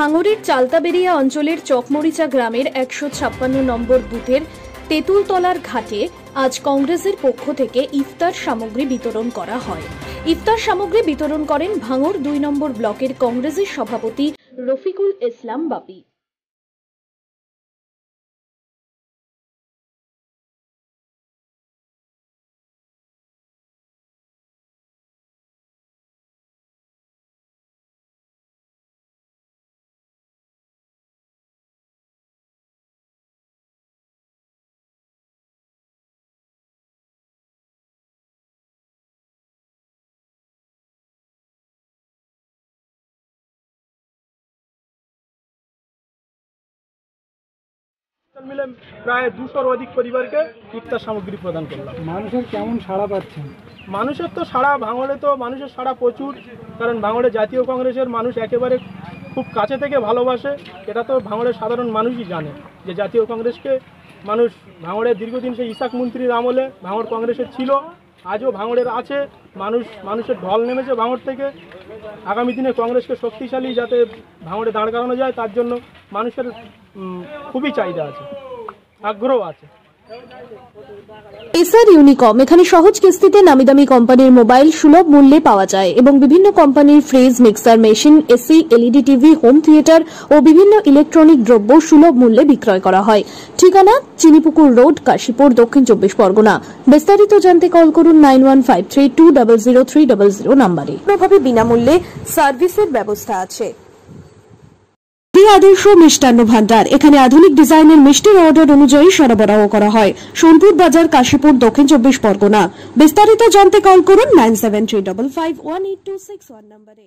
ভাঙড়ের চালতাবেড়িয়া অঞ্চলের চকমরিচা গ্রামের ১৫৬ নম্বর বুথের তেঁতুলতলার ঘাটে আজ কংগ্রেসের পক্ষ থেকে ইফতার সামগ্রী বিতরণ করা হয়। ইফতার সামগ্রী বিতরণ করেন ভাঙড় ২ নম্বর ব্লকের কংগ্রেসের সভাপতি রফিকুল ইসলাম বাপি। মিলে প্রায় ২০০-র অধিক পরিবারকে ইফতার সামগ্রী প্রদান করলাম। মানুষের কেমন সাড়া পাচ্ছেন? মানুষের তো সাড়া, ভাঙড়ে তো মানুষের সাড়া প্রচুর, কারণ ভাঙড়ে জাতীয় কংগ্রেসের মানুষ একেবারে খুব কাছে থেকে ভালোবাসে। এটা তো ভাঙড়ের সাধারণ মানুষই জানে যে জাতীয় কংগ্রেসকে মানুষ ভাঙড়ের দীর্ঘদিন সেই ইসাক মন্ত্রীর আমলে ভাঙড় কংগ্রেসের ছিল, আজও ভাঙড়ের আছে। মানুষের ঢল নেমেছে ভাঙড় থেকে। আগামী দিনে কংগ্রেসকে শক্তিশালী যাতে ভাঙড়ে দাঁড় করানো যায়, তার জন্য মানুষের খুবই চাহিদা আছে, আগ্রহ আছে। এসআর ইউনিকম এখানে সহজ কিস্তিতে নামিদামি কোম্পানির মোবাইল সুলভ মূল্যে পাওয়া যায় এবং বিভিন্ন কোম্পানির fridge, mixer machine, AC, LED TV, home theatre ও বিভিন্ন ইলেকট্রনিক দ্রব্য সুলভ মূল্যে বিক্রয় করা হয়। ঠিকানা চিনিপুকুর রোড, কাশীপুর, দক্ষিণ ২৪ পরগনা। বিস্তারিত জানতে কল করুন 9153200300 নম্বরে। প্রভাবে বিনামূল্যে সার্ভিসের ব্যবস্থা আছে। আদর্শ মিষ্টান্ন ভান্ডার, এখানে আধুনিক ডিজাইনের মিষ্টির অর্ডার অনুযায়ী সরবরাহ করা হয়। সোনপুর বাজার, কাশীপুর, দক্ষিণ ২৪ পরগনা। বিস্তারিত জানতে কল করুন 9735518261 নম্বরে।